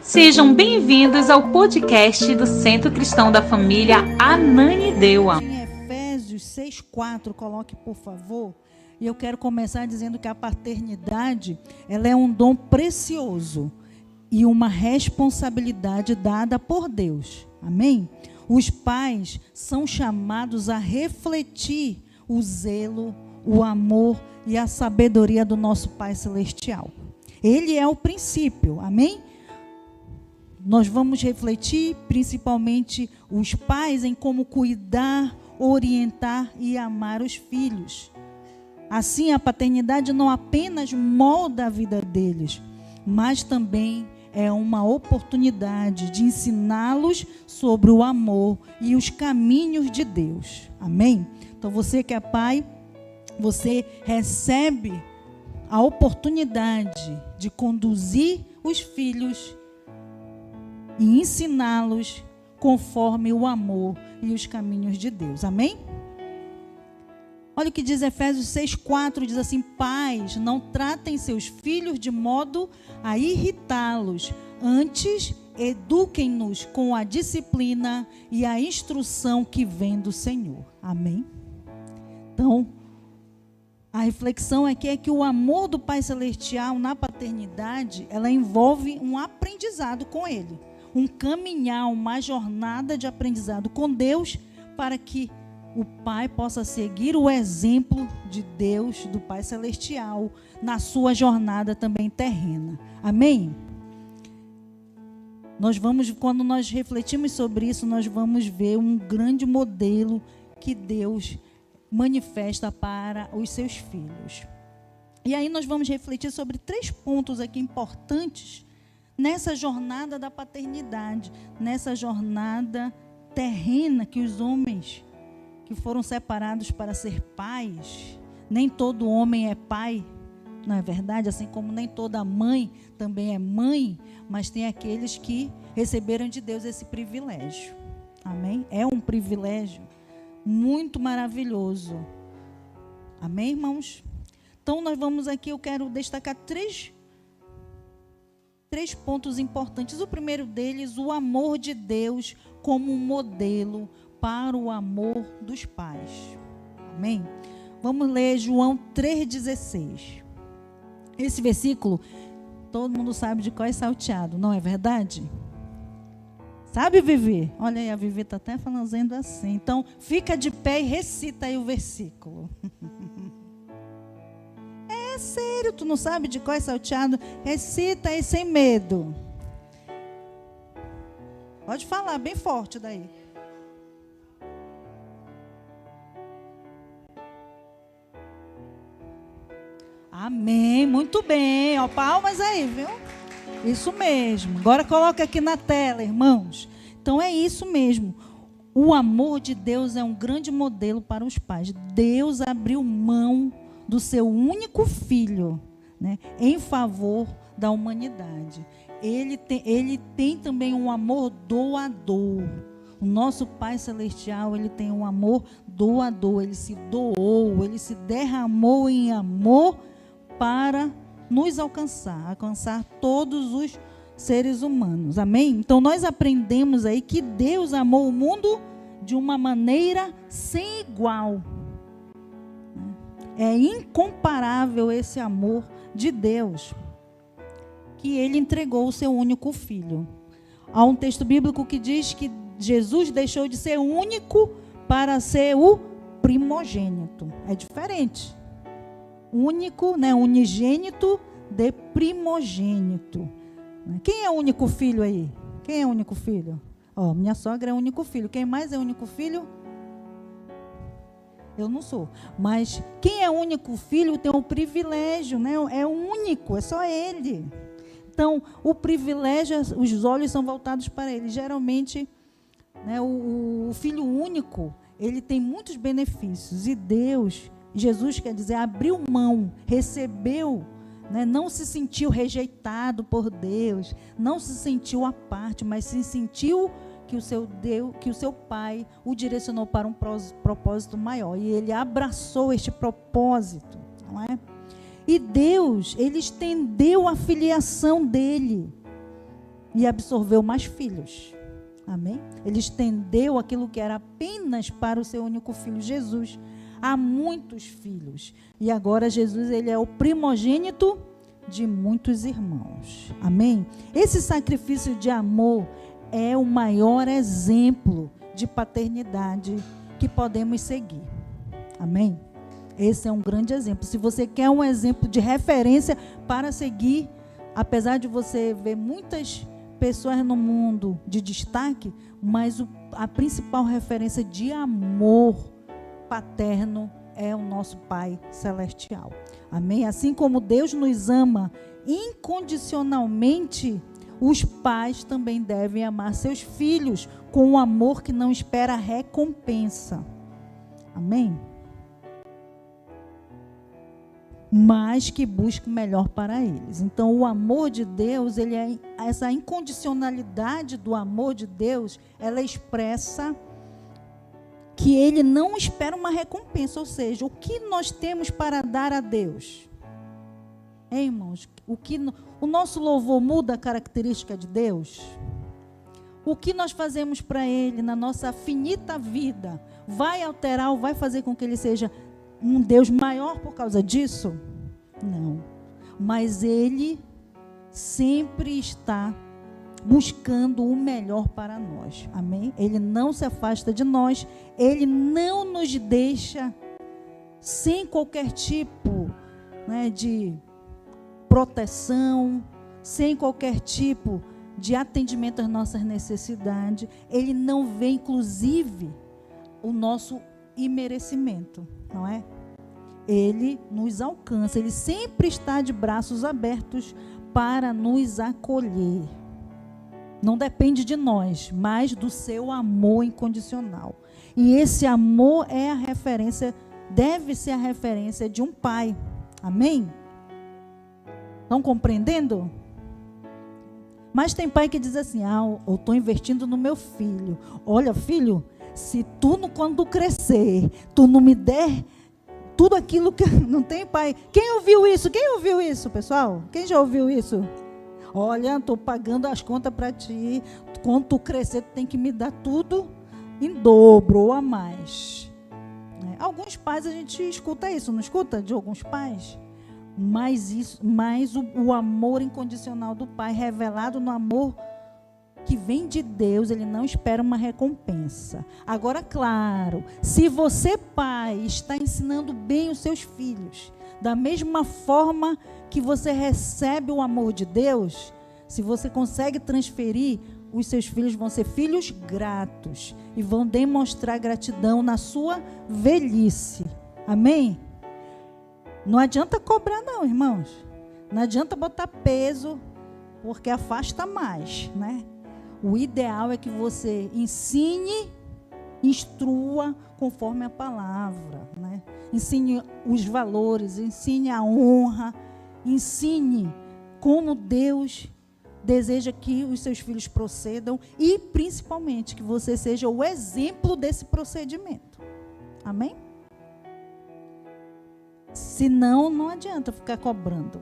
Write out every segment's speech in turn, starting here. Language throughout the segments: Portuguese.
Sejam bem-vindos ao podcast do Centro Cristão da Família Ananindeua. Em Efésios 6:4, coloque por favor. E eu quero começar dizendo que a paternidade, ela é um dom precioso e uma responsabilidade dada por Deus. Amém? Os pais são chamados a refletir o zelo, o amor e a sabedoria do nosso Pai Celestial. Ele é o princípio, amém? Nós vamos refletir, principalmente os pais, em como cuidar, orientar e amar os filhos. Assim, a paternidade não apenas molda a vida deles, mas também é uma oportunidade de ensiná-los sobre o amor e os caminhos de Deus. Amém? Então, você que é pai, você recebe a oportunidade de conduzir os filhos e ensiná-los conforme o amor e os caminhos de Deus. Amém? Olha o que diz Efésios 6:4, diz assim: pais, não tratem seus filhos de modo a irritá-los, antes eduquem-nos com a disciplina e a instrução que vem do Senhor. Amém? Então, a reflexão aqui é que o amor do Pai Celestial na paternidade, ela envolve um aprendizado com Ele. Um caminhar, uma jornada de aprendizado com Deus, para que o pai possa seguir o exemplo de Deus, do Pai Celestial, na sua jornada também terrena. Amém? Quando nós refletimos sobre isso, nós vamos ver um grande modelo que Deus manifesta para os seus filhos. E aí nós vamos refletir sobre 3 pontos aqui importantes nessa jornada da paternidade, nessa jornada terrena que os homens que foram separados para ser pais, nem todo homem é pai, não é verdade? Assim como nem toda mãe também é mãe, mas tem aqueles que receberam de Deus esse privilégio. Amém? É um privilégio muito maravilhoso. Amém, irmãos? Então nós vamos aqui, eu quero destacar três pontos importantes. O primeiro deles, o amor de Deus como um modelo para o amor dos pais. Amém? Vamos ler João 3,16. Esse versículo, todo mundo sabe de qual é salteado, não é verdade? Sabe, Vivi? Olha aí, a Vivi está até fazendo assim. Então, fica de pé e recita aí o versículo. É sério, tu não sabe de qual é salteado? Recita aí sem medo. Pode falar bem forte daí. Amém, muito bem. Ó, palmas aí, viu? Isso mesmo. Agora coloca aqui na tela, irmãos. Então é isso mesmo. O amor de Deus é um grande modelo para os pais. Deus abriu mão do seu único filho, né, em favor da humanidade. Ele tem também um amor doador. O nosso Pai Celestial, ele tem um amor doador. Ele se doou, ele se derramou em amor para nos alcançar todos os seres humanos. Amém? Então nós aprendemos aí que Deus amou o mundo de uma maneira sem igual. É incomparável esse amor de Deus, que Ele entregou o seu único filho. Há um texto bíblico que diz que Jesus deixou de ser único para ser o primogênito. É diferente. Único, né? Unigênito de primogênito. Quem é o único filho aí? Quem é o único filho? Ó, minha sogra é o único filho. Quem mais é o único filho? Eu não sou. Mas quem é o único filho tem o privilégio, né? É o único, é só ele. Então, o privilégio, os olhos são voltados para ele. Geralmente, né, o filho único, ele tem muitos benefícios. E Deus, Jesus, quer dizer, abriu mão, recebeu, né, não se sentiu rejeitado por Deus, não se sentiu à parte, mas se sentiu que o seu pai o direcionou para um propósito maior. E ele abraçou este propósito, não é? E Deus, ele estendeu a filiação dele e absorveu mais filhos. Amém? Ele estendeu aquilo que era apenas para o seu único filho, Jesus, a muitos filhos. E agora Jesus, ele é o primogênito de muitos irmãos. Amém? Esse sacrifício de amor é o maior exemplo de paternidade que podemos seguir. Amém? Esse é um grande exemplo. Se você quer um exemplo de referência para seguir, apesar de você ver muitas pessoas no mundo de destaque, mas a principal referência de amor paterno é o nosso Pai Celestial. Amém? Assim como Deus nos ama incondicionalmente, os pais também devem amar seus filhos com um amor que não espera recompensa. Amém? Mas que busque o melhor para eles. Então, o amor de Deus, essa incondicionalidade do amor de Deus, ela expressa que ele não espera uma recompensa, ou seja, o que nós temos para dar a Deus? Hein, irmãos? O nosso louvor muda a característica de Deus? O que nós fazemos para ele na nossa finita vida vai alterar ou vai fazer com que ele seja um Deus maior por causa disso? Não. Mas ele sempre está buscando o melhor para nós. Amém? Ele não se afasta de nós. Ele não nos deixa sem qualquer tipo, né, de proteção, sem qualquer tipo de atendimento às nossas necessidades. Ele não vê, inclusive, o nosso imerecimento, não é? Ele nos alcança, ele sempre está de braços abertos para nos acolher. Não depende de nós, mas do seu amor incondicional. E esse amor é a referência, deve ser a referência de um pai. Amém? Estão compreendendo? Mas tem pai que diz assim: eu estou investindo no meu filho. Olha, filho, se quando crescer, tu não me der tudo aquilo que... Não tem pai? Quem ouviu isso? Quem ouviu isso, pessoal? Quem já ouviu isso? Olha, estou pagando as contas para ti. Quando tu crescer, tu tem que me dar tudo em dobro ou a mais. Alguns pais a gente escuta isso, não escuta? De alguns pais. Mas o amor incondicional do pai, revelado no amor que vem de Deus, ele não espera uma recompensa. Agora, claro, se você, pai, está ensinando bem os seus filhos, da mesma forma que você recebe o amor de Deus, se você consegue transferir, os seus filhos vão ser filhos gratos e vão demonstrar gratidão na sua velhice. Amém? Não adianta cobrar não, irmãos. Não adianta botar peso, porque afasta mais, né? O ideal é que você ensine, instrua conforme a palavra, né? Ensine os valores, ensine a honra, ensine como Deus deseja que os seus filhos procedam e, principalmente, que você seja o exemplo desse procedimento. Amém? Senão, não adianta ficar cobrando,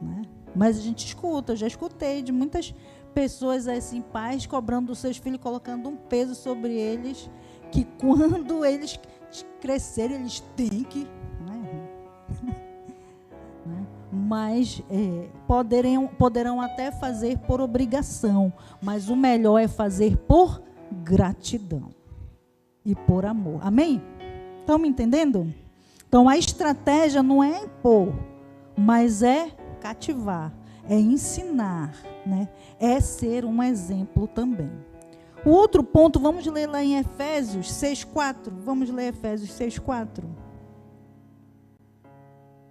né? Mas a gente escuta, eu já escutei de muitas pessoas assim, pais cobrando dos seus filhos, colocando um peso sobre eles, que quando eles crescerem, eles têm que, né? Mas poderão até fazer por obrigação, mas o melhor é fazer por gratidão e por amor. Amém? Estão me entendendo? Então, a estratégia não é impor, mas é cativar, é ensinar, né? É ser um exemplo também. O outro ponto, vamos ler lá em Efésios 6,4. Vamos ler Efésios 6,4.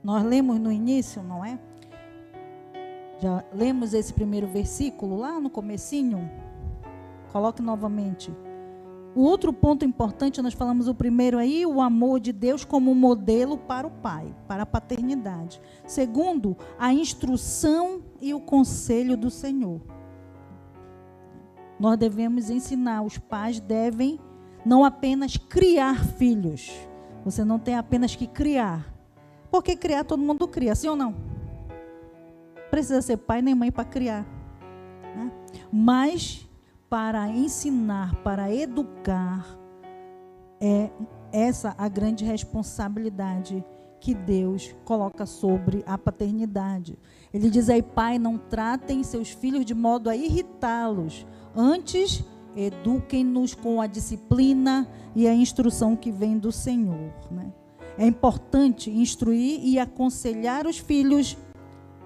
Nós lemos no início, não é? Já lemos esse primeiro versículo lá no comecinho? Coloque novamente. O outro ponto importante, nós falamos o primeiro aí, o amor de Deus como modelo para o pai, para a paternidade. Segundo, a instrução e o conselho do Senhor. Nós devemos ensinar, os pais devem não apenas criar filhos. Você não tem apenas que criar, Porque criar todo mundo cria, sim ou não? Precisa ser pai nem mãe para criar, né? Mas para ensinar, para educar, é essa a grande responsabilidade que Deus coloca sobre a paternidade. Ele diz aí: pai, não tratem seus filhos de modo a irritá-los, antes eduquem-nos com a disciplina e a instrução que vem do Senhor, né? É importante instruir e aconselhar os filhos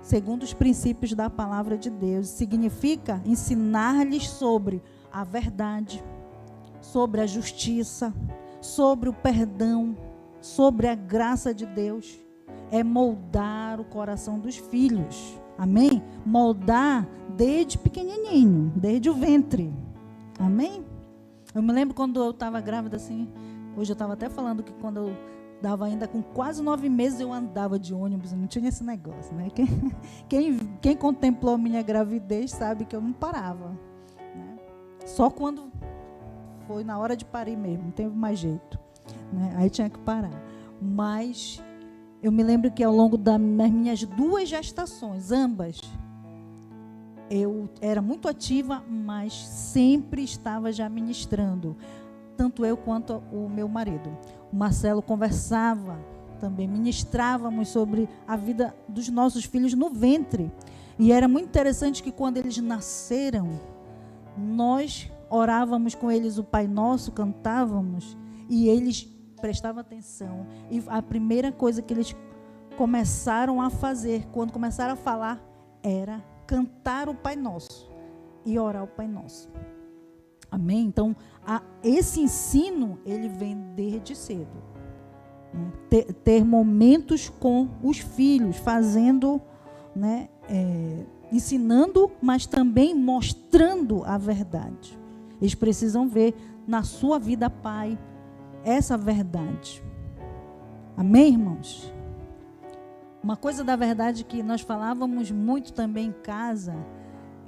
segundo os princípios da palavra de Deus. Significa ensinar-lhes sobre a verdade, sobre a justiça, sobre o perdão, sobre a graça de Deus. É moldar o coração dos filhos. Amém? Moldar desde pequenininho, desde o ventre. Amém? Eu me lembro quando eu estava grávida assim, hoje eu estava até falando que quando eu dava ainda com quase 9 meses, eu andava de ônibus, não tinha esse negócio, né? Quem contemplou a minha gravidez sabe que eu não parava, né? Só quando foi na hora de parir mesmo, não teve mais jeito, né? Aí tinha que parar. Mas eu me lembro que ao longo das minhas 2 gestações, ambas, eu era muito ativa, mas sempre estava já ministrando, tanto eu quanto o meu marido. O Marcelo conversava também, ministrávamos sobre a vida dos nossos filhos no ventre. E era muito interessante que quando eles nasceram, nós orávamos com eles o Pai Nosso, cantávamos, e eles prestavam atenção. E a primeira coisa que eles começaram a fazer, quando começaram a falar, era cantar o Pai Nosso e orar o Pai Nosso. Amém? Então, esse ensino, ele vem desde cedo, né? Ter momentos com os filhos, fazendo, né, ensinando, mas também mostrando a verdade. Eles precisam ver na sua vida, pai, essa verdade. Amém, irmãos? Uma coisa da verdade que nós falávamos muito também em casa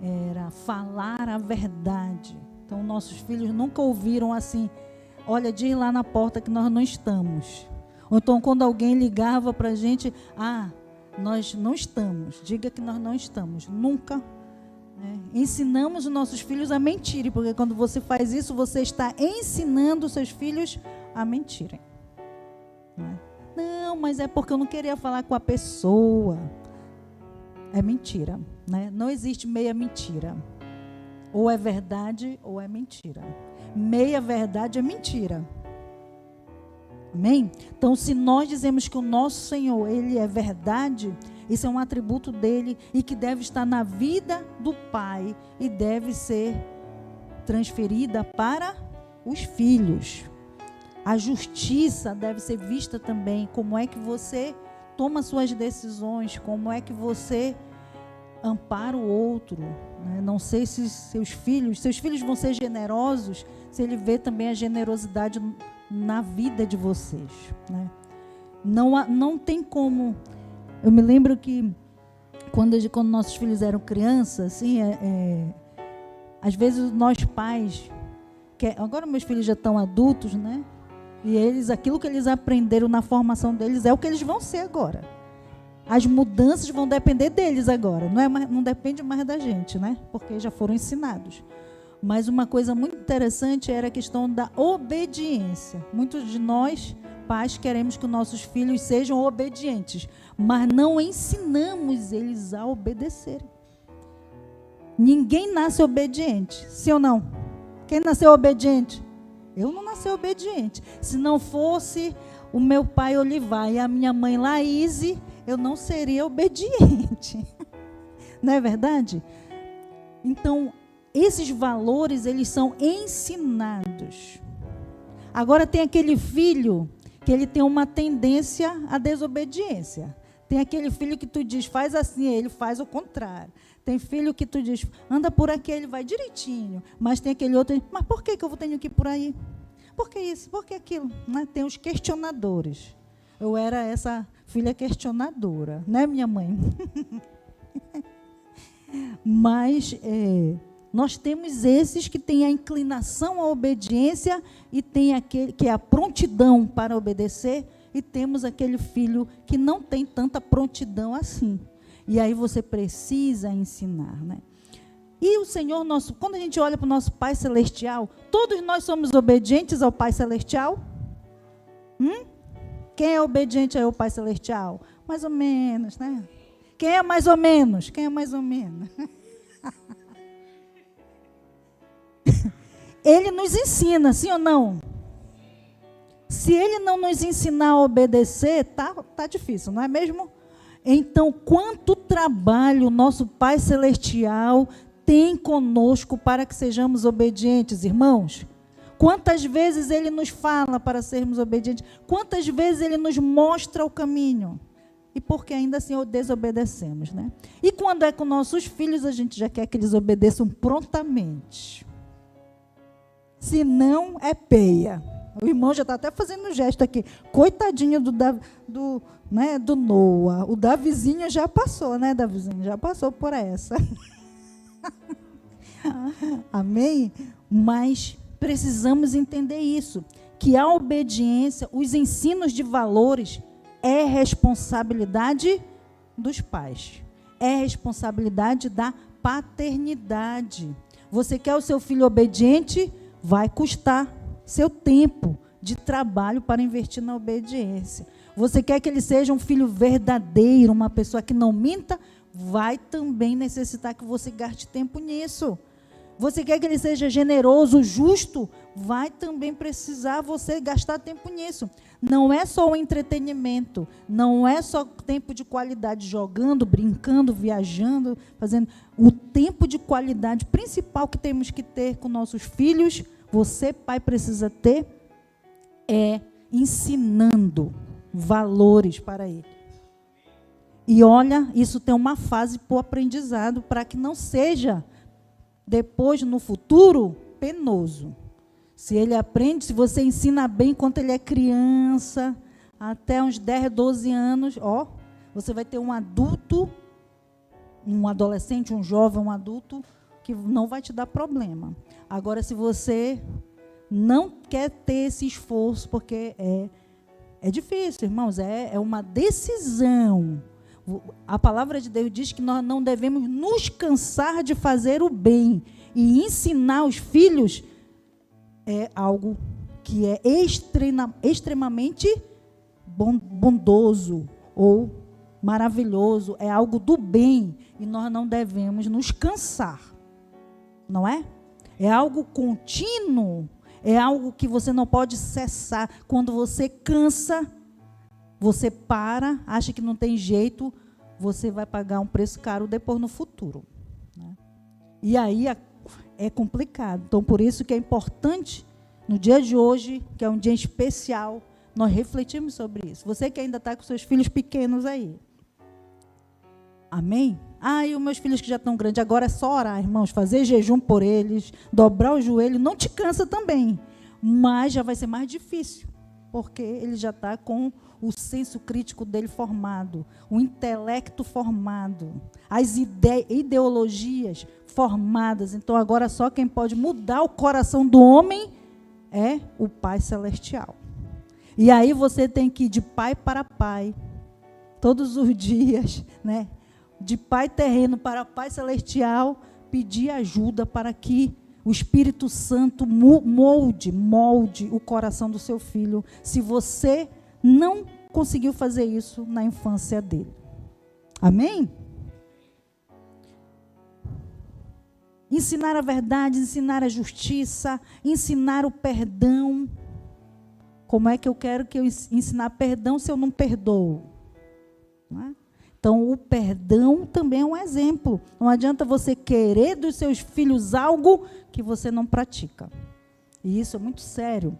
era falar a verdade. Então, nossos filhos nunca ouviram assim: olha, diz lá na porta que nós não estamos. Ou então, quando alguém ligava para a gente: nós não estamos, diga que nós não estamos. Nunca, né? Ensinamos os nossos filhos a mentirem, porque quando você faz isso, você está ensinando os seus filhos a mentirem. Não, mas é porque eu não queria falar com a pessoa. É mentira, né? Não existe meia mentira. Ou é verdade ou é mentira. Meia verdade é mentira. Amém? Então, se nós dizemos que o nosso Senhor, Ele é verdade, isso é um atributo dEle e que deve estar na vida do Pai e deve ser transferida para os filhos. A justiça deve ser vista também, como é que você toma suas decisões, como é que você ampara o outro, né? Não sei se seus filhos vão ser generosos, se ele vê também a generosidade na vida de vocês, né? Não tem como. Eu me lembro que quando nossos filhos eram crianças, assim, às vezes nós pais, agora meus filhos já estão adultos, né? E aquilo que eles aprenderam na formação deles é o que eles vão ser agora. As mudanças vão depender deles agora, não depende mais da gente, né? Porque já foram ensinados. Mas uma coisa muito interessante era a questão da obediência. Muitos de nós, pais, queremos que nossos filhos sejam obedientes, mas não ensinamos eles a obedecerem. Ninguém nasce obediente, sim ou não? Quem nasceu obediente? Eu não nasci obediente. Se não fosse o meu pai Olivar e a minha mãe Laíse, eu não seria obediente. Não é verdade? Então, esses valores, eles são ensinados. Agora tem aquele filho que ele tem uma tendência à desobediência. Tem aquele filho que tu diz, faz assim, ele faz o contrário. Tem filho que tu diz, anda por aqui, ele vai direitinho. Mas tem aquele outro, mas por que eu tenho que ir por aí? Por que isso? Por que aquilo? Né? Tem os questionadores. Eu era essa filha questionadora, né, minha mãe? Mas nós temos esses que têm a inclinação à obediência e tem aquele que é a prontidão para obedecer, e temos aquele filho que não tem tanta prontidão assim. E aí você precisa ensinar, né? E o Senhor nosso, quando a gente olha para o nosso Pai Celestial, todos nós somos obedientes ao Pai Celestial? Quem é obediente ao Pai Celestial? Mais ou menos, né? Quem é mais ou menos? Quem é mais ou menos? Ele nos ensina, sim ou não? Se ele não nos ensinar a obedecer, tá difícil, não é mesmo? Então, quanto trabalho o nosso Pai Celestial tem conosco para que sejamos obedientes, irmãos? Quantas vezes ele nos fala para sermos obedientes? Quantas vezes ele nos mostra o caminho? E porque ainda assim desobedecemos, né? E quando é com nossos filhos, a gente já quer que eles obedeçam prontamente. Se não, é peia. O irmão já está até fazendo um gesto aqui. Coitadinho do Noah. O Davizinho já passou, né, Davizinho? Já passou por essa. Amém? Mas precisamos entender isso. Que a obediência, os ensinos de valores, é responsabilidade dos pais. É responsabilidade da paternidade. Você quer o seu filho obediente? Vai custar seu tempo de trabalho para investir na obediência. Você quer que ele seja um filho verdadeiro, uma pessoa que não minta? Vai também necessitar que você gaste tempo nisso. Você quer que ele seja generoso, justo? Vai também precisar você gastar tempo nisso. Não é só o entretenimento, não é só tempo de qualidade jogando, brincando, viajando, fazendo. O tempo de qualidade principal que temos que ter com nossos filhos, você, pai, precisa ter, é ensinando valores para ele. E olha, isso tem uma fase para o aprendizado, para que não seja depois, no futuro, penoso. Se ele aprende, se você ensina bem enquanto ele é criança, até uns 10, 12 anos, você vai ter um adulto, um adolescente, um jovem, um adulto, que não vai te dar problema. Agora, se você não quer ter esse esforço, porque é difícil, irmãos, é uma decisão. A palavra de Deus diz que nós não devemos nos cansar de fazer o bem. E ensinar os filhos é algo que é extremamente bondoso ou maravilhoso. É algo do bem. E nós não devemos nos cansar. Não é? É algo contínuo. É algo que você não pode cessar. Quando você cansa, você para, acha que não tem jeito, você vai pagar um preço caro depois no futuro. Né? E aí é complicado. Então, por isso que é importante, no dia de hoje, que é um dia especial, nós refletimos sobre isso. Você que ainda está com seus filhos pequenos aí. Amém? E os meus filhos que já estão grandes, agora é só orar, irmãos, fazer jejum por eles, dobrar o joelho, não te cansa também, mas já vai ser mais difícil, porque ele já está com o senso crítico dele formado, o intelecto formado, as ideologias formadas. Então, agora só quem pode mudar o coração do homem é o Pai Celestial. E aí você tem que ir de pai para pai, todos os dias, né? De pai terreno para pai celestial, pedir ajuda para que o Espírito Santo molde o coração do seu filho, se você não conseguiu fazer isso na infância dele. Amém? Ensinar a verdade, ensinar a justiça, ensinar o perdão. Como é que eu quero que eu ensinar perdão se eu não perdoo? Não é? Então, o perdão também é um exemplo. Não adianta você querer dos seus filhos algo que você não pratica. E isso é muito sério.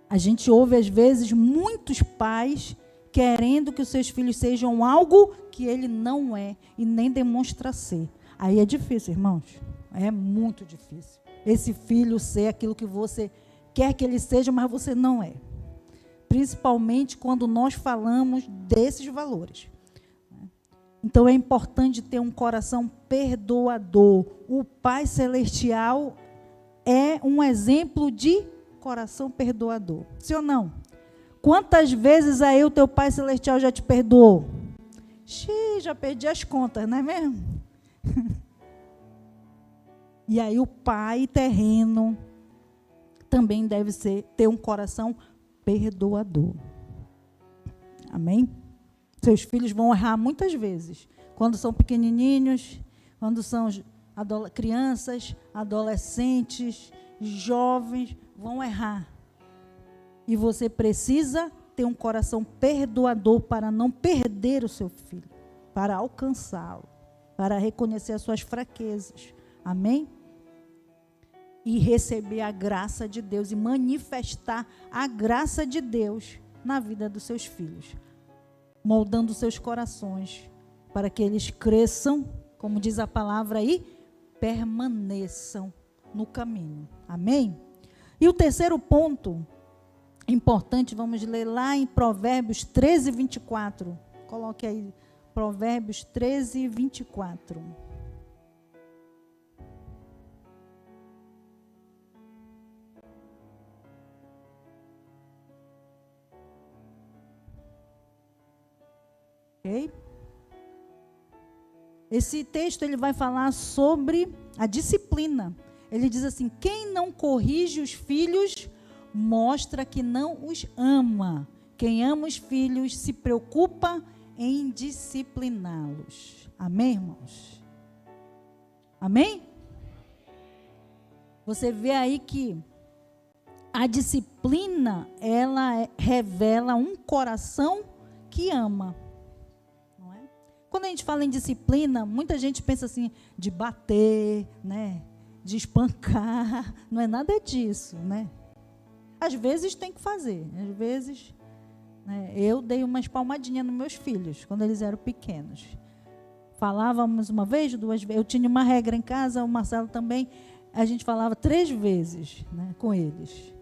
A gente ouve, às vezes, muitos pais querendo que os seus filhos sejam algo que ele não é e nem demonstra ser. Aí é difícil, irmãos. É muito difícil. Esse filho ser aquilo que você quer que ele seja, mas você não é. Principalmente quando nós falamos desses valores. Então, é importante ter um coração perdoador. O Pai Celestial é um exemplo de coração perdoador. Sim ou não? Quantas vezes aí o teu Pai Celestial já te perdoou? Já perdi as contas, não é mesmo? E aí o Pai terreno também deve ter um coração perdoador. Amém? Seus filhos vão errar muitas vezes. Quando são pequenininhos, quando são crianças, adolescentes, jovens, vão errar. E você precisa ter um coração perdoador para não perder o seu filho, para alcançá-lo, para reconhecer as suas fraquezas. Amém? E receber a graça de Deus e manifestar a graça de Deus na vida dos seus filhos, moldando seus corações para que eles cresçam, como diz a palavra aí, permaneçam no caminho. Amém? E o terceiro ponto importante, vamos ler lá em Provérbios 13, 24. Coloque aí, Provérbios 13, 24. Ok? Esse texto ele vai falar sobre a disciplina. Ele diz assim: quem não corrige os filhos mostra que não os ama. Quem ama os filhos se preocupa em discipliná-los. Amém, irmãos? Amém? Você vê aí que a disciplina, ela revela um coração que ama. Não é? Quando a gente fala em disciplina, muita gente pensa assim, de bater, né? De espancar. Não é nada disso, né? Às vezes tem que fazer, às vezes, né, eu dei umas palmadinhas nos meus filhos, quando eles eram pequenos. Falávamos uma vez, 2 vezes, eu tinha uma regra em casa, o Marcelo também, a gente falava 3 vezes, né, com eles.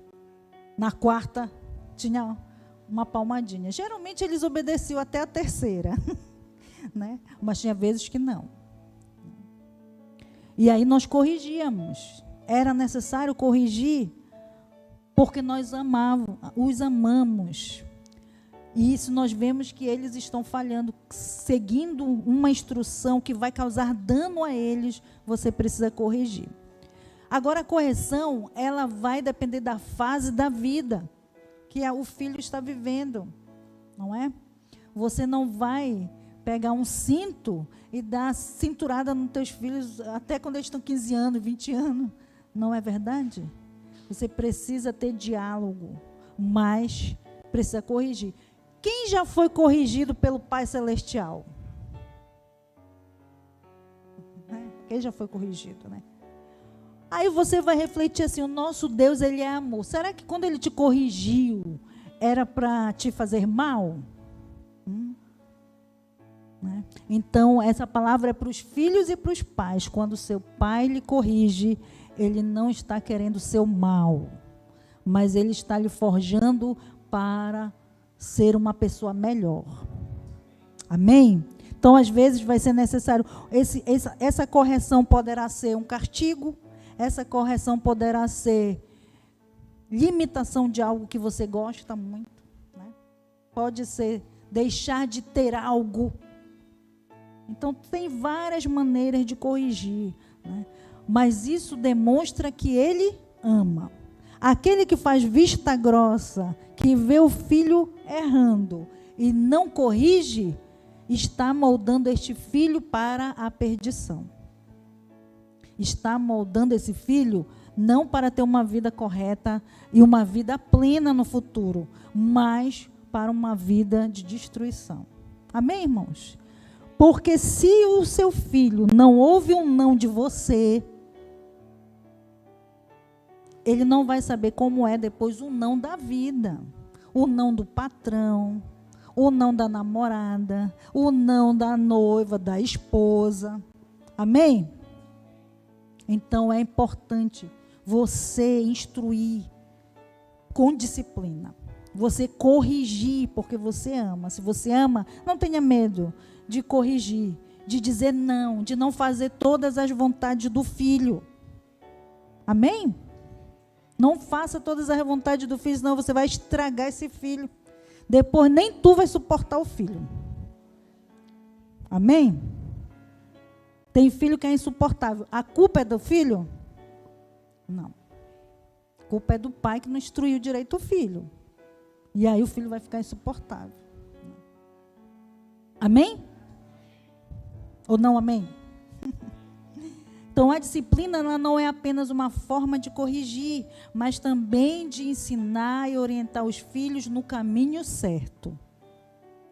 Na 4ª, tinha uma palmadinha. Geralmente eles obedeciam até a 3ª, né, mas tinha vezes que não. E aí nós corrigíamos, era necessário corrigir, porque nós os amamos. E isso nós vemos que eles estão falhando, seguindo uma instrução que vai causar dano a eles, você precisa corrigir. Agora a correção, ela vai depender da fase da vida que o filho está vivendo, não é? Você não vai pegar um cinto e dar cinturada nos teus filhos até quando eles estão 15 anos, 20 anos, não é verdade? Você precisa ter diálogo, mas precisa corrigir. Quem já foi corrigido pelo Pai Celestial? Quem já foi corrigido, né? Aí você vai refletir assim, o nosso Deus, Ele é amor. Será que quando Ele te corrigiu, era para te fazer mal? Né? Então, essa palavra é para os filhos e para os pais. Quando o seu pai lhe corrige, ele não está querendo o seu mal, mas ele está lhe forjando para ser uma pessoa melhor. Amém? Então, às vezes, vai ser necessário, essa correção poderá ser um castigo, essa correção poderá ser limitação de algo que você gosta muito, né? Pode ser deixar de ter algo. Então, tem várias maneiras de corrigir, né? Mas isso demonstra que ele ama. Aquele que faz vista grossa, que vê o filho errando e não corrige, está moldando este filho para a perdição. Está moldando esse filho não para ter uma vida correta e uma vida plena no futuro, mas para uma vida de destruição. Amém, irmãos? Porque se o seu filho não ouve um não de você, ele não vai saber como é depois o não da vida. O não do patrão, o não da namorada, o não da noiva, da esposa. Amém? Então é importante você instruir com disciplina. Você corrigir porque você ama. Se você ama, não tenha medo de corrigir, de dizer não, de não fazer todas as vontades do filho. Amém? Não faça todas as vontades do filho, senão você vai estragar esse filho. Depois nem tu vai suportar o filho. Amém? Tem filho que é insuportável. A culpa é do filho? Não. A culpa é do pai que não instruiu direito o filho. E aí o filho vai ficar insuportável. Amém? Ou não amém? Então a disciplina ela não é apenas uma forma de corrigir, mas também de ensinar e orientar os filhos no caminho certo.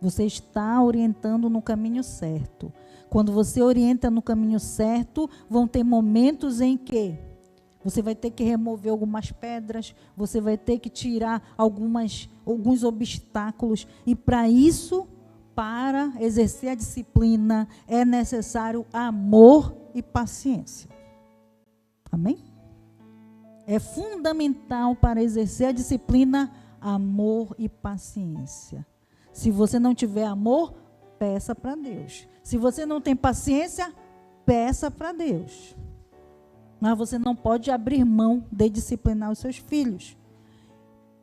Você está orientando no caminho certo. Quando você orienta no caminho certo, vão ter momentos em que você vai ter que remover algumas pedras, você vai ter que tirar alguns obstáculos. E para isso, para exercer a disciplina, é necessário amor e paciência. Amém? É fundamental para exercer a disciplina, amor e paciência. Se você não tiver amor, peça para Deus. Se você não tem paciência, peça para Deus. Mas você não pode abrir mão de disciplinar os seus filhos.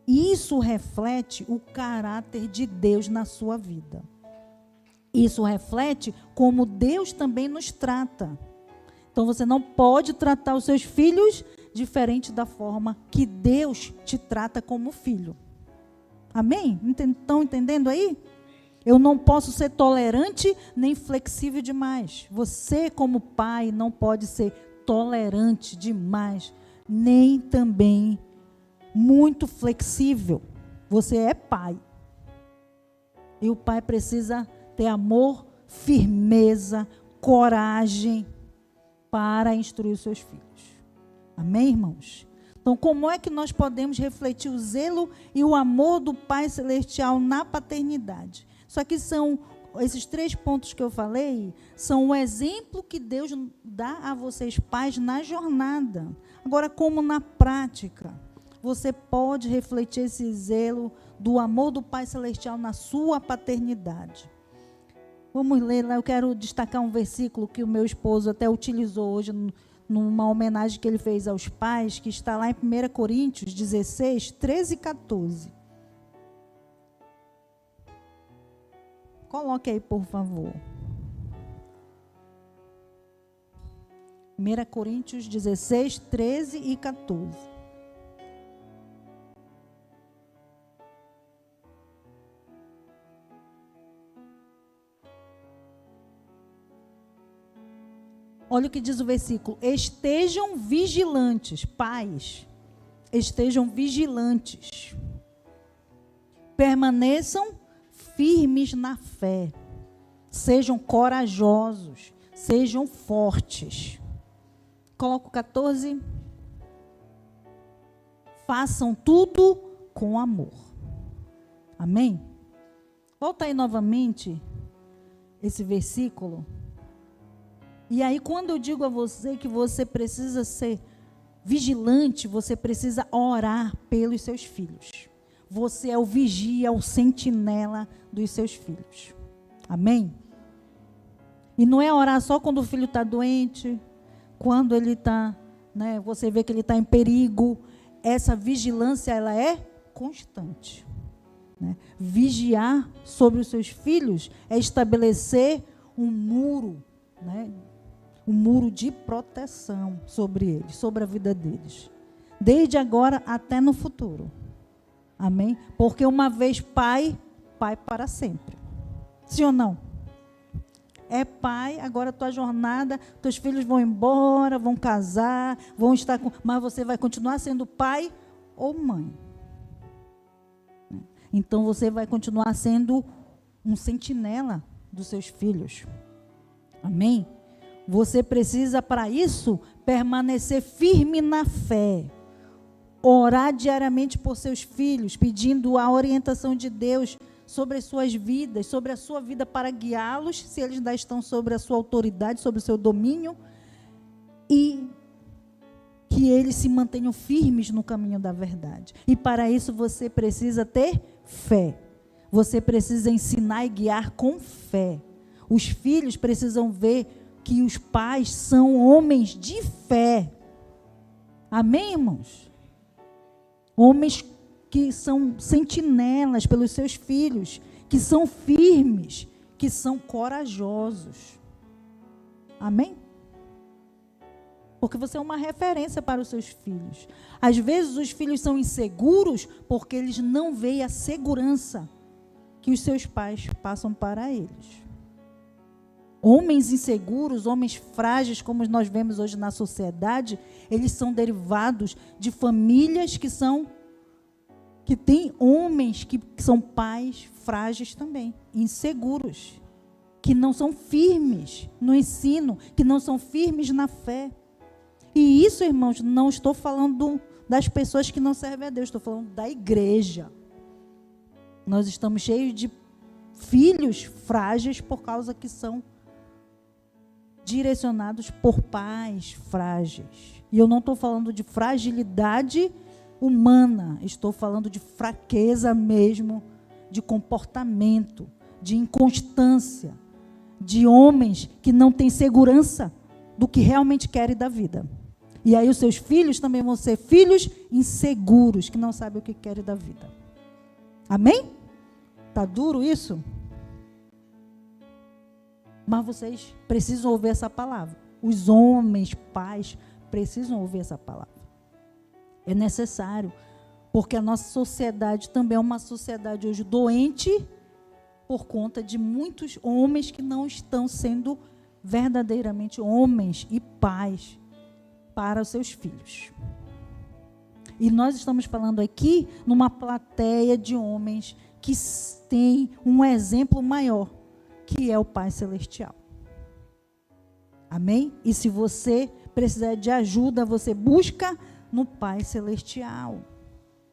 Isso reflete o caráter de Deus na sua vida. Isso reflete como Deus também nos trata. Então você não pode tratar os seus filhos diferente da forma que Deus te trata como filho. Amém? Estão entendendo aí? Eu não posso ser tolerante nem flexível demais. Você, como pai, não pode ser tolerante demais, nem também muito flexível. Você é pai. E o pai precisa ter amor, firmeza, coragem para instruir os seus filhos. Amém, irmãos? Então, como é que nós podemos refletir o zelo e o amor do Pai Celestial na paternidade? Isso aqui são, esses 3 pontos que eu falei, são o exemplo que Deus dá a vocês pais na jornada. Agora, como na prática, você pode refletir esse zelo do amor do Pai Celestial na sua paternidade. Vamos ler lá, eu quero destacar um versículo que o meu esposo até utilizou hoje numa homenagem que ele fez aos pais, que está lá em 1 Coríntios 16, 13 e 14. Coloque aí, por favor. 1 Coríntios 16, 13 e 14. Olha o que diz o versículo. Estejam vigilantes, pais. Estejam vigilantes. Permaneçam firmes na fé. Sejam corajosos. Sejam fortes. Coloco 14. Façam tudo com amor. Amém? Volta aí novamente esse versículo. E aí, quando eu digo a você que você precisa ser vigilante, você precisa orar pelos seus filhos. Você é o vigia, o sentinela dos seus filhos. Amém? E não é orar só quando o filho está doente, quando ele está, né, você vê que ele está em perigo. Essa vigilância, ela é constante. Né? Vigiar sobre os seus filhos é estabelecer um muro, né? Um muro de proteção sobre eles, sobre a vida deles. Desde agora até no futuro. Amém? Porque uma vez pai, pai para sempre. Sim ou não? É pai, agora a tua jornada, teus filhos vão embora, vão casar, vão estar com... Mas você vai continuar sendo pai ou mãe. Então você vai continuar sendo um sentinela dos seus filhos. Amém? Você precisa, para isso, permanecer firme na fé. Orar diariamente por seus filhos, pedindo a orientação de Deus sobre as suas vidas, sobre a sua vida para guiá-los, se eles ainda estão sobre a sua autoridade, sobre o seu domínio, e que eles se mantenham firmes no caminho da verdade. E para isso você precisa ter fé. Você precisa ensinar e guiar com fé. Os filhos precisam ver que os pais são homens de fé. Amém, irmãos? Homens que são sentinelas pelos seus filhos, que são firmes, que são corajosos. Amém? Porque você é uma referência para os seus filhos. Às vezes os filhos são inseguros porque eles não veem a segurança que os seus pais passam para eles. Homens inseguros, homens frágeis, como nós vemos hoje na sociedade, eles são derivados de famílias que têm homens que são pais frágeis também, inseguros, que não são firmes no ensino, que não são firmes na fé. E isso, irmãos, não estou falando das pessoas que não servem a Deus, estou falando da igreja. Nós estamos cheios de filhos frágeis por causa que são direcionados por pais frágeis. E eu não estou falando de fragilidade humana, estou falando de fraqueza mesmo, de comportamento, de inconstância, de homens que não têm segurança do que realmente querem da vida. E aí os seus filhos também vão ser filhos inseguros, que não sabem o que querem da vida. Amém? Tá duro isso? Mas vocês precisam ouvir essa palavra. Os homens, pais, precisam ouvir essa palavra. É necessário, porque a nossa sociedade também é uma sociedade hoje doente, por conta de muitos homens que não estão sendo verdadeiramente homens e pais para os seus filhos. E nós estamos falando aqui numa plateia de homens que têm um exemplo maior, que é o Pai Celestial. Amém? E se você precisar de ajuda, você busca no Pai Celestial.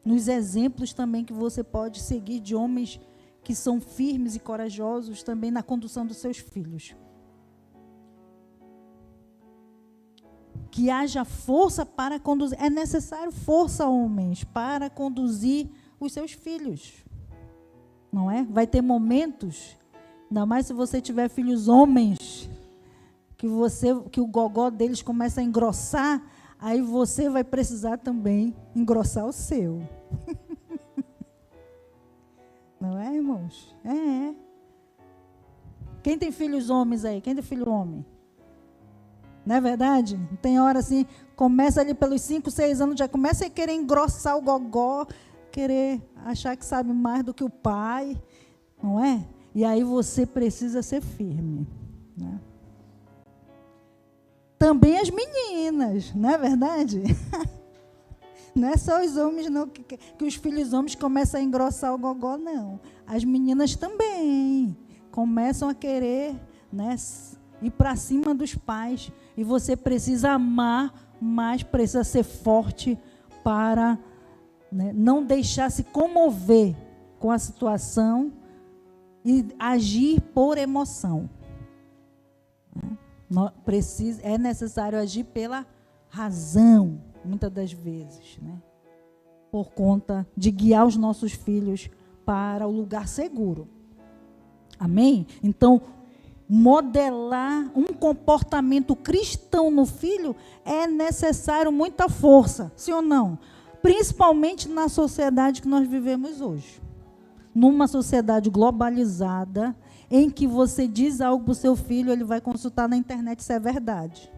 Nos exemplos também que você pode seguir de homens que são firmes e corajosos também na condução dos seus filhos. Que haja força para conduzir. É necessário força, homens, para conduzir os seus filhos. Não é? Vai ter momentos, ainda mais se você tiver filhos homens, que o gogó deles começa a engrossar, aí você vai precisar também engrossar o seu. Não é, irmãos? É. Quem tem filhos homens aí? Quem tem filho homem? Não é verdade? Tem hora assim, começa ali pelos 5, 6 anos, já começa a querer engrossar o gogó, querer achar que sabe mais do que o pai, não é? E aí você precisa ser firme, né? Também as meninas, não é verdade? Não é só os homens não, que os filhos homens começam a engrossar o gogó, não. As meninas também começam a querer, né, ir para cima dos pais. E você precisa amar, mas precisa ser forte para, né, não deixar se comover com a situação e agir por emoção. É necessário agir pela razão, muitas das vezes, né? Por conta de guiar os nossos filhos para o lugar seguro. Amém? Então, modelar um comportamento cristão no filho é necessário muita força, sim ou não? Principalmente na sociedade que nós vivemos hoje. Numa sociedade globalizada, em que você diz algo para o seu filho, ele vai consultar na internet se é verdade.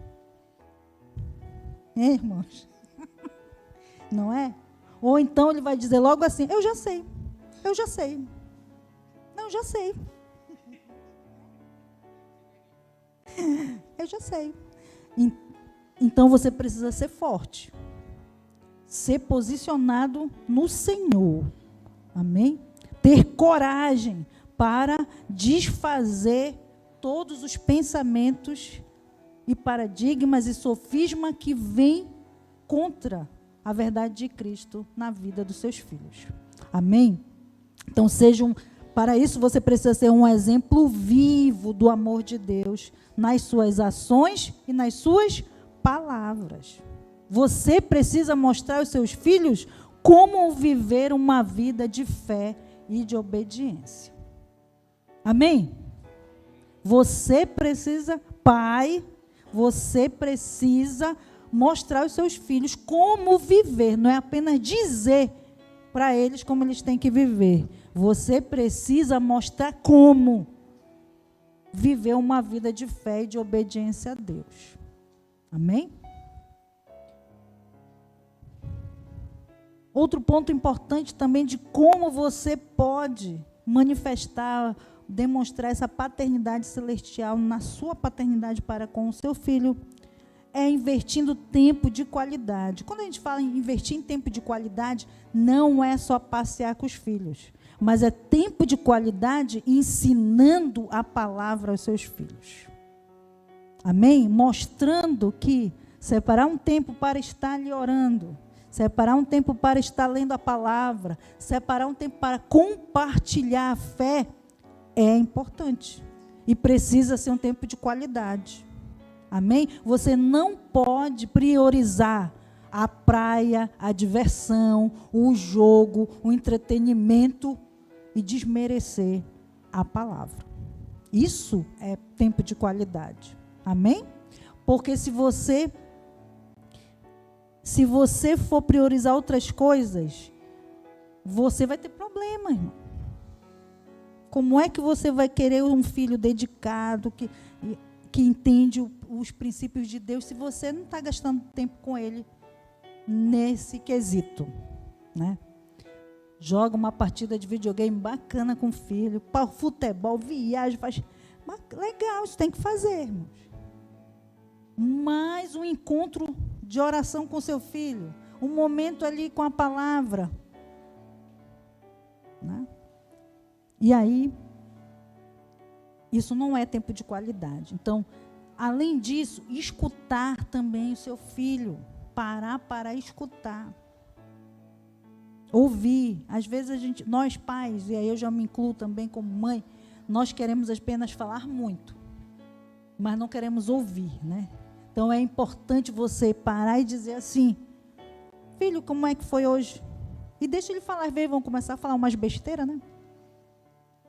Irmãos? Não é? Ou então ele vai dizer logo assim, eu já sei. Não, já sei. Eu já sei. Então você precisa ser forte. Ser posicionado no Senhor. Amém? Ter coragem para desfazer todos os pensamentos e paradigmas e sofisma que vêm contra a verdade de Cristo na vida dos seus filhos. Amém? Então, para isso você precisa ser um exemplo vivo do amor de Deus nas suas ações e nas suas palavras. Você precisa mostrar aos seus filhos como viver uma vida de fé e de obediência. Amém? Você precisa, pai, você precisa mostrar aos seus filhos como viver, não é apenas dizer para eles como eles têm que viver. Você precisa mostrar como viver uma vida de fé e de obediência a Deus. Amém? Outro ponto importante também de como você pode manifestar, demonstrar essa paternidade celestial na sua paternidade para com o seu filho, é investindo tempo de qualidade. Quando a gente fala em investir em tempo de qualidade, não é só passear com os filhos, mas é tempo de qualidade ensinando a palavra aos seus filhos. Amém? Mostrando que separar um tempo para estar ali orando, separar um tempo para estar lendo a palavra, separar um tempo para compartilhar a fé é importante. E precisa ser um tempo de qualidade. Amém? Você não pode priorizar a praia, a diversão, o jogo, o entretenimento e desmerecer a palavra. Isso é tempo de qualidade. Amém? Porque se você for priorizar outras coisas, você vai ter problema, irmão. Como é que você vai querer um filho dedicado, que entende os princípios de Deus, se você não está gastando tempo com ele nesse quesito, né? Joga uma partida de videogame bacana com o filho, futebol, viagem, faz... Legal, isso tem que fazer, irmãos. Mas um encontro de oração com seu filho, um momento ali com a palavra, né? E aí, isso não é tempo de qualidade. Então, além disso, escutar também o seu filho. Parar para escutar. Ouvir. Às vezes nós pais, e aí eu já me incluo também como mãe, nós queremos apenas falar muito, mas não queremos ouvir, né? Então é importante você parar e dizer assim: filho, como é que foi hoje? E deixa ele falar. Às vezes vão começar a falar umas besteiras, né?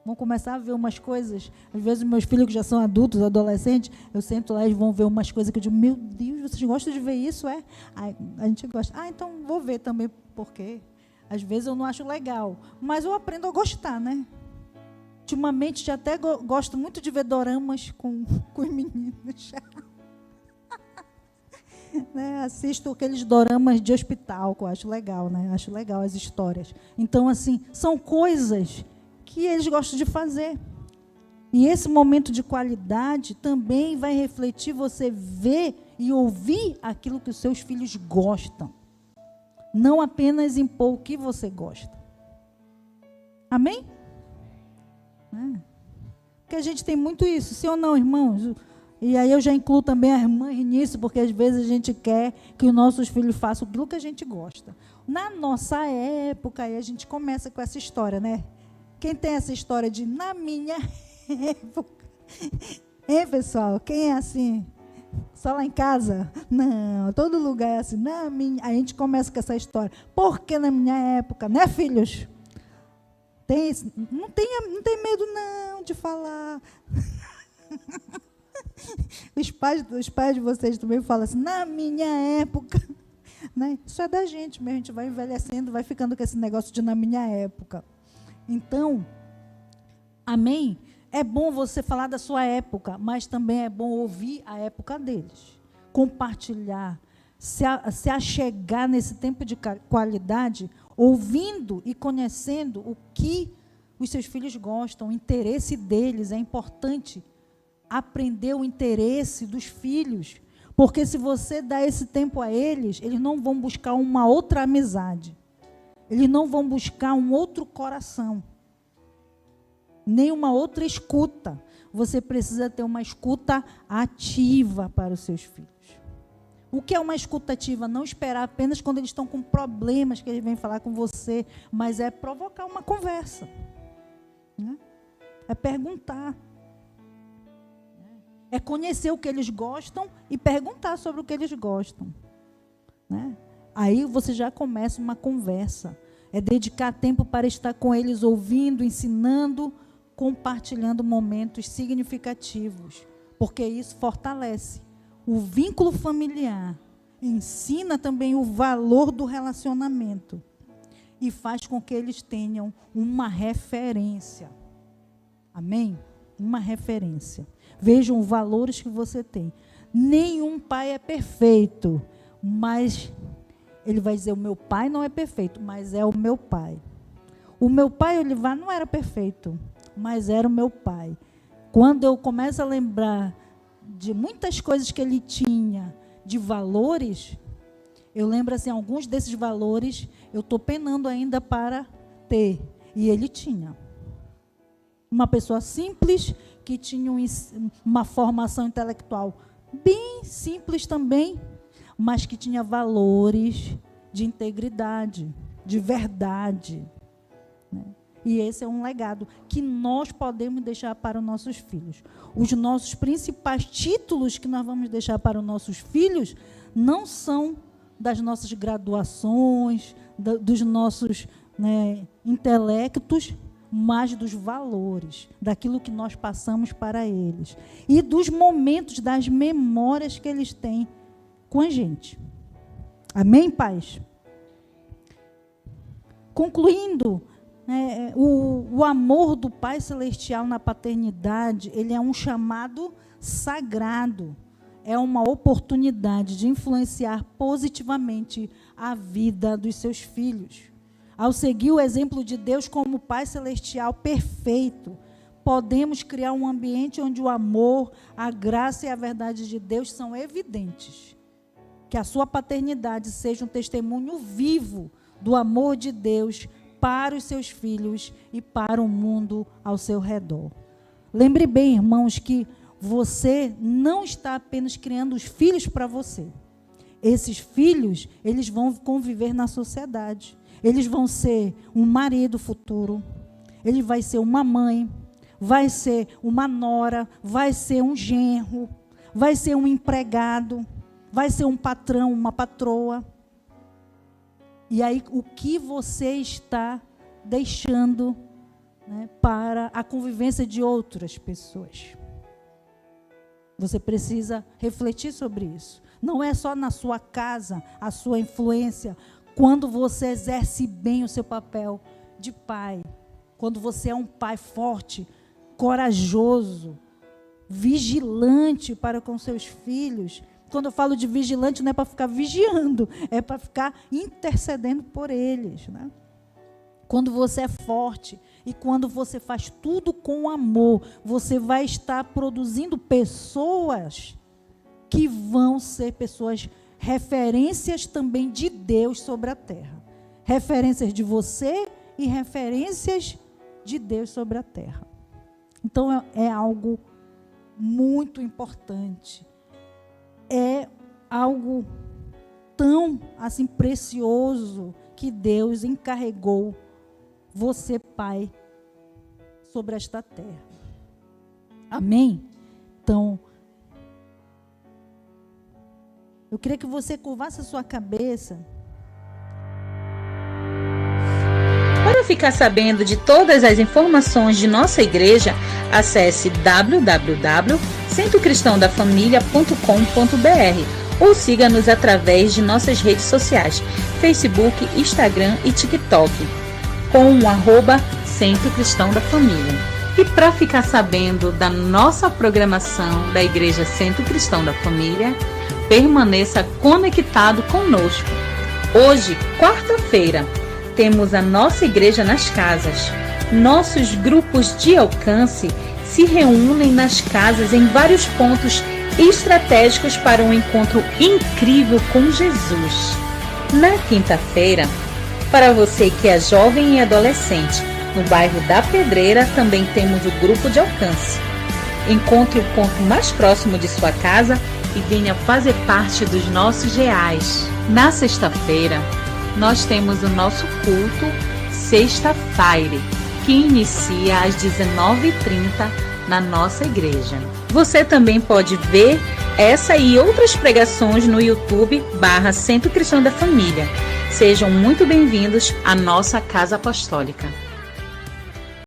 Vão começar a ver umas coisas. Às vezes meus filhos que já são adultos, adolescentes, eu sento lá e eles vão ver umas coisas que eu digo: meu Deus, vocês gostam de ver isso? É? Aí, a gente gosta. Então vou ver também, porque às vezes eu não acho legal, mas eu aprendo a gostar, né? Ultimamente já até gosto muito de ver doramas com os meninos. Né? Assisto aqueles doramas de hospital, que eu acho legal, né? Acho legal as histórias. Então, assim, são coisas que eles gostam de fazer. E esse momento de qualidade também vai refletir você ver e ouvir aquilo que os seus filhos gostam. Não apenas impor o que você gosta. Amém? Porque a gente tem muito isso, sim ou não, irmãos? E aí eu já incluo também as mães nisso, porque às vezes a gente quer que os nossos filhos façam aquilo que a gente gosta. Na nossa época, aí a gente começa com essa história, né? Quem tem essa história de na minha época? Hein, pessoal? Quem é assim? Só lá em casa? Não, todo lugar é assim. Na minha... Aí a gente começa com essa história. Por que na minha época? Né, filhos? Não tem medo, não, de falar. Os pais de vocês também falam assim, na minha época. Né? Isso é da gente mesmo, a gente vai envelhecendo, vai ficando com esse negócio de na minha época. Então, amém? É bom você falar da sua época, mas também é bom ouvir a época deles. Compartilhar, se achegar nesse tempo de qualidade, ouvindo e conhecendo o que os seus filhos gostam, o interesse deles. É importante aprender o interesse dos filhos, porque se você dá esse tempo a eles, eles não vão buscar uma outra amizade, eles não vão buscar um outro coração, nem uma outra escuta. Você precisa ter uma escuta ativa para os seus filhos. O que é uma escuta ativa? Não esperar apenas quando eles estão com problemas que eles vêm falar com você, mas é provocar uma conversa, né? É perguntar, é conhecer o que eles gostam e perguntar sobre o que eles gostam, né? Aí você já começa uma conversa. É dedicar tempo para estar com eles, ouvindo, ensinando, compartilhando momentos significativos, porque isso fortalece o vínculo familiar, ensina também o valor do relacionamento e faz com que eles tenham uma referência. Amém? Uma referência. Vejam os valores que você tem. Nenhum pai é perfeito, mas ele vai dizer, o meu pai não é perfeito, mas é o meu pai. O meu pai, Olivar, não era perfeito, mas era o meu pai. Quando eu começo a lembrar de muitas coisas que ele tinha, de valores, eu lembro assim, alguns desses valores eu estou penando ainda para ter. E ele tinha. Uma pessoa simples, que tinha uma formação intelectual bem simples também, mas que tinha valores de integridade, de verdade. Né? E esse é um legado que nós podemos deixar para os nossos filhos. Os nossos principais títulos que nós vamos deixar para os nossos filhos não são das nossas graduações, dos nossos, né, intelectos, mas dos valores, daquilo que nós passamos para eles. E dos momentos, das memórias que eles têm com a gente. Amém, pais? Concluindo, né, o amor do Pai Celestial na paternidade, ele é um chamado sagrado. É uma oportunidade de influenciar positivamente a vida dos seus filhos. Ao seguir o exemplo de Deus como Pai Celestial perfeito, podemos criar um ambiente onde o amor, a graça e a verdade de Deus são evidentes. Que a sua paternidade seja um testemunho vivo do amor de Deus para os seus filhos e para o mundo ao seu redor. Lembre bem, irmãos, que você não está apenas criando os filhos para você. Esses filhos, eles vão conviver na sociedade. Eles vão ser um marido futuro. Ele vai ser uma mãe. Vai ser uma nora. Vai ser um genro. Vai ser um empregado. Vai ser um patrão, uma patroa. E aí, o que você está deixando, né, para a convivência de outras pessoas? Você precisa refletir sobre isso. Não é só na sua casa a sua influência, quando você exerce bem o seu papel de pai, quando você é um pai forte, corajoso, vigilante para com seus filhos. Quando eu falo de vigilante, não é para ficar vigiando, é para ficar intercedendo por eles, né? Quando você é forte e quando você faz tudo com amor, você vai estar produzindo pessoas que vão ser pessoas referências também de Deus sobre a terra. Referências de você e referências de Deus sobre a terra. Então é algo muito importante. É algo tão assim precioso que Deus encarregou você, pai, sobre esta terra. Amém? Então, eu queria que você curvasse a sua cabeça. Para ficar sabendo de todas as informações de nossa igreja, acesse www.centrocristãodafamilia.com.br ou siga-nos através de nossas redes sociais, Facebook, Instagram e TikTok, com o @Centro Cristão da Família. E para ficar sabendo da nossa programação da Igreja Centro Cristão da Família, permaneça conectado conosco. Hoje, quarta-feira, temos a nossa igreja nas casas. Nossos grupos de alcance se reúnem nas casas em vários pontos estratégicos para um encontro incrível com Jesus. Na quinta-feira, para você que é jovem e adolescente, no bairro da Pedreira também temos o grupo de alcance. Encontre o ponto mais próximo de sua casa e venha fazer parte dos nossos reais. Na sexta-feira, nós temos o nosso culto Sexta Fire, que inicia às 19h30 na nossa igreja. Você também pode ver essa e outras pregações no YouTube /Centro Cristão da Família. Sejam muito bem-vindos à nossa Casa Apostólica.